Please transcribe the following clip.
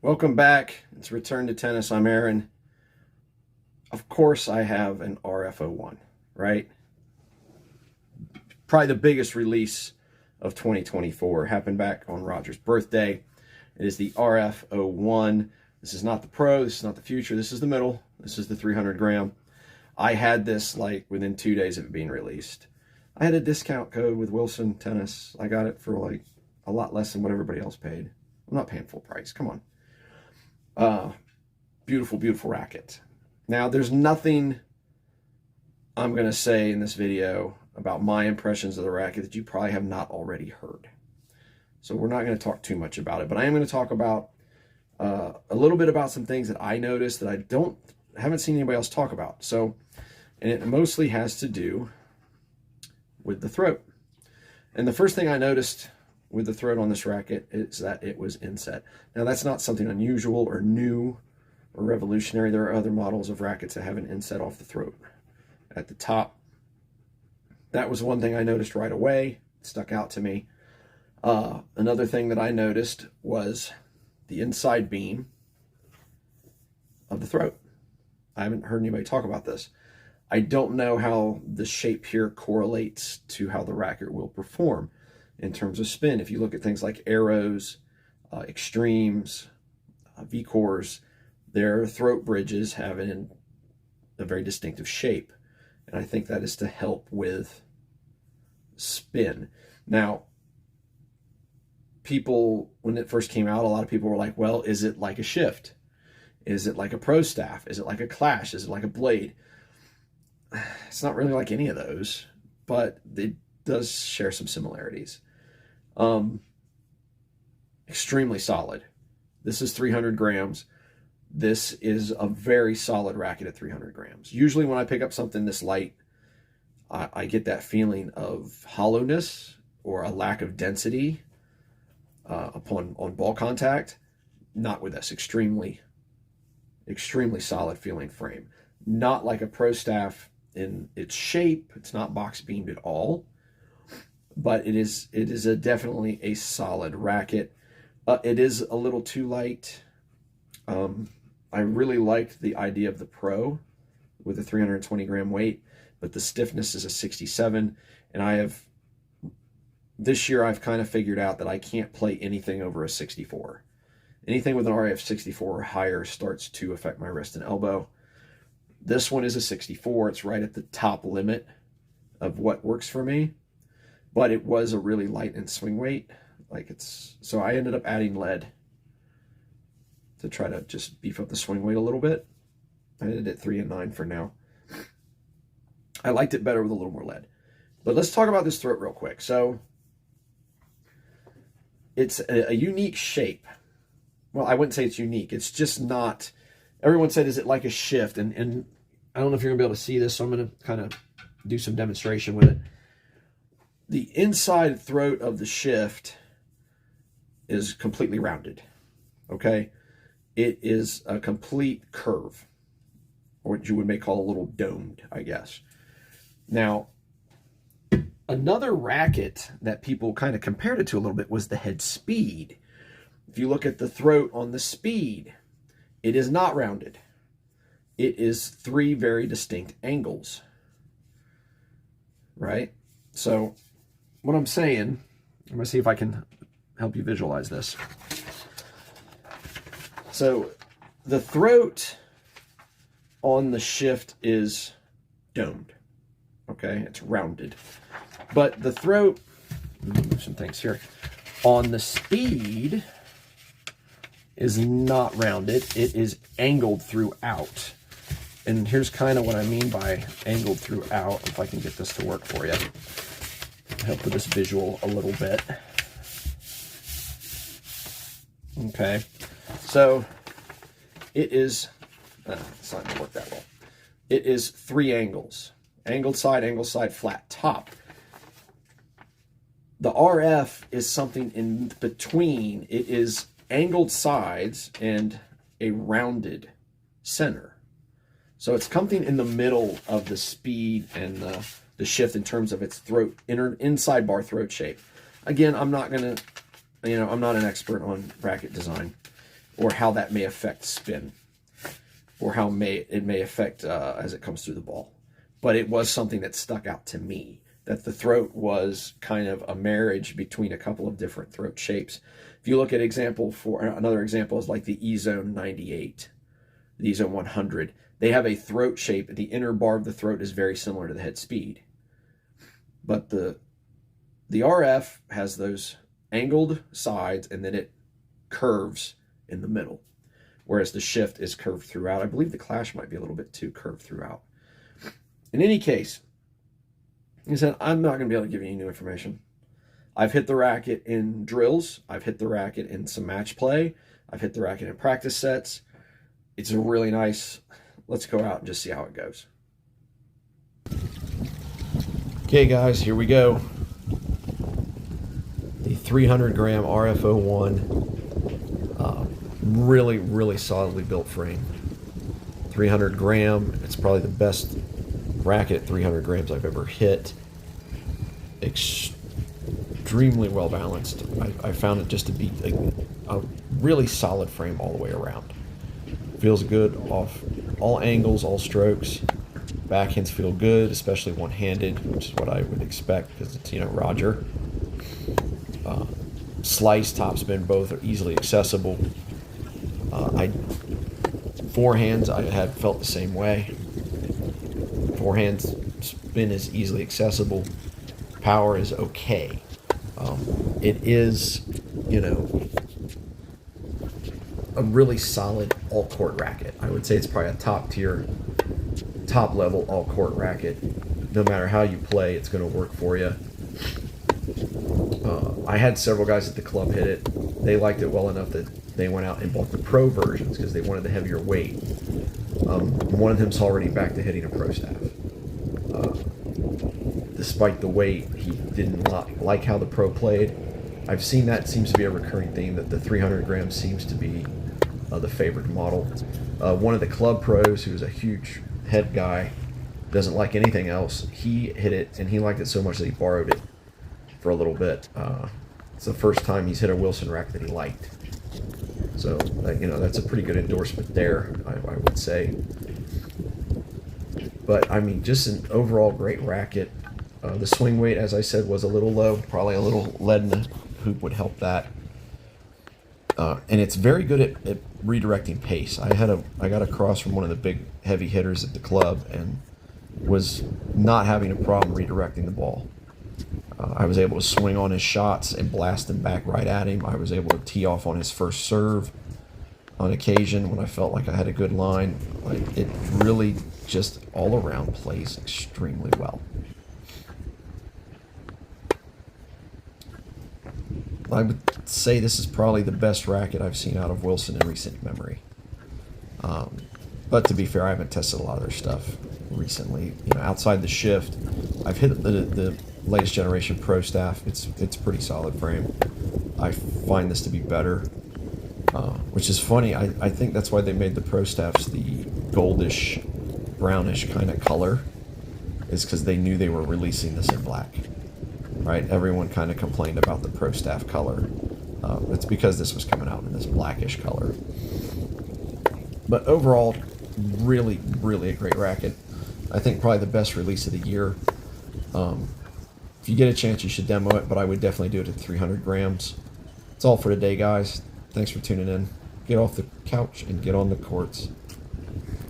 Welcome back. It's Return to Tennis. I'm Aaron. Of course, I have an RF01, right? Probably the biggest release of 2024. Happened back on Roger's birthday. It is the RF01. This is not the Pro. This is not the Future. This is the middle. This is the 300 gram. I had this like within 2 days of it being released. I had a discount code with Wilson Tennis. I got it for like a lot less than what everybody else paid. I'm not paying full price. Come on. Beautiful, beautiful racket. Now, there's nothing I'm going to say in this video about my impressions of the racket that you probably have not already heard. So we're not going to talk too much about it, but I am going to talk about a little bit about some things that I noticed that I haven't seen anybody else talk about. So, and it mostly has to do with the throat. And the first thing I noticed with the throat on this racket is that it was inset. Now, that's not something unusual or new or revolutionary. There are other models of rackets that have an inset off the throat at the top. That was one thing I noticed right away. It stuck out to me. Another thing that I noticed was the inside beam of the throat. I haven't heard anybody talk about this. I don't know how the shape here correlates to how the racket will perform in terms of spin. If you look at things like Arrows, Extremes, V-Cores, their throat bridges have a very distinctive shape. And I think that is to help with spin. Now, people, when it first came out, a lot of people were like, well, is it like a Shift? Is it like a Pro Staff? Is it like a Clash? Is it like a Blade? It's not really like any of those, but it does share some similarities. Extremely solid. This is 300 grams. This is a very solid racket at 300 grams. Usually when I pick up something this light, I get that feeling of hollowness or a lack of density on ball contact. Not with this. Extremely solid feeling frame. Not like a Pro Staff in its shape. It's not box beamed at all. But it is definitely a solid racket. It is a little too light. I really liked the idea of the Pro with a 320 gram weight, but the stiffness is a 67. And this year I've kind of figured out that I can't play anything over a 64. Anything with an RAF 64 or higher starts to affect my wrist and elbow. This one is a 64. It's right at the top limit of what works for me. But it was a really light in swing weight. So I ended up adding lead to try to just beef up the swing weight a little bit. I did it 3 and 9 for now. I liked it better with a little more lead. But let's talk about this throat real quick. So it's a unique shape. Well, I wouldn't say it's unique. It's just not. Everyone said, is it like a Shift? And I don't know if you're going to be able to see this, so I'm going to kind of do some demonstration with it. The inside throat of the Shift is completely rounded, okay? It is a complete curve, or what you may call a little domed, I guess. Now, another racket that people kind of compared it to a little bit was the Head Speed. If you look at the throat on the Speed, it is not rounded. It is 3 very distinct angles, right? So what I'm saying, I'm going to see if I can help you visualize this. So the throat on the Shift is domed, okay? It's rounded. But the throat, let me move some things here, on the Speed is not rounded. It is angled throughout. And here's kind of what I mean by angled throughout, if I can get this to work for you. Help with this visual a little bit. Okay, so it is, it's not going to work that well. It is 3 angles. Angled side, flat top. The RF is something in between. It is angled sides and a rounded center. So it's something in the middle of the Speed and the Shift in terms of its throat, inside bar throat shape. Again, I'm not going to, I'm not an expert on racket design. or how that may affect spin, or how it may affect as it comes through the ball. But it was something that stuck out to me, that the throat was kind of a marriage between a couple of different throat shapes. If you look at another example is like the E-Zone 98, the E-Zone 100. They have a throat shape. The inner bar of the throat is very similar to the head speed. But the RF has those angled sides, and then it curves in the middle, whereas the Shift is curved throughout. I believe the Clash might be a little bit too curved throughout. In any case, he said, I'm not going to be able to give you any new information. I've hit the racket in drills. I've hit the racket in some match play. I've hit the racket in practice sets. It's a really nice, let's go out and just see how it goes. Okay, guys, here we go. The 300 gram RF01, really, really solidly built frame. 300 gram, it's probably the best racket at 300 grams I've ever hit. Extremely well balanced. I found it just to be a really solid frame all the way around. Feels good off all angles, all strokes. Backhands feel good, especially one-handed, which is what I would expect because it's, Roger. Slice, topspin, both are easily accessible. Forehands, I had felt the same way. Forehand spin is easily accessible. Power is okay. It is, a really solid all-court racket. I would say it's probably a top-tier, top-level all-court racket. No matter how you play, it's going to work for you. I had several guys at the club hit it. They liked it well enough that they went out and bought the pro versions because they wanted the heavier weight. One of them's already back to hitting a pro staff. Despite the weight, he didn't like how the pro played. I've seen that seems to be a recurring theme, that the 300 grams seems to be the favored model. One of the club pros, who's a huge head guy, doesn't like anything else. He hit it, and he liked it so much that he borrowed it for a little bit. It's the first time he's hit a Wilson racket that he liked. So, that's a pretty good endorsement there, I would say. But, just an overall great racket. The swing weight, as I said, was a little low. Probably a little lead in the hoop would help that. And it's very good at redirecting pace. I got across from one of the big heavy hitters at the club and was not having a problem redirecting the ball. I was able to swing on his shots and blast them back right at him. I was able to tee off on his first serve on occasion when I felt like I had a good line. It really just all around plays extremely well. I would say this is probably the best racket I've seen out of Wilson in recent memory. But to be fair, I haven't tested a lot of their stuff recently. Outside the Shift, I've hit the latest generation Pro Staff. It's pretty solid frame. I find this to be better, which is funny. I think that's why they made the Pro Staffs the goldish, brownish kind of color, is because they knew they were releasing this in black. Right? Everyone kind of complained about the Pro Staff color. It's because this was coming out in this blackish color. But overall, really, really a great racket. I think probably the best release of the year. If you get a chance, you should demo it, but I would definitely do it at 300 grams. That's all for today, guys. Thanks for tuning in. Get off the couch and get on the courts.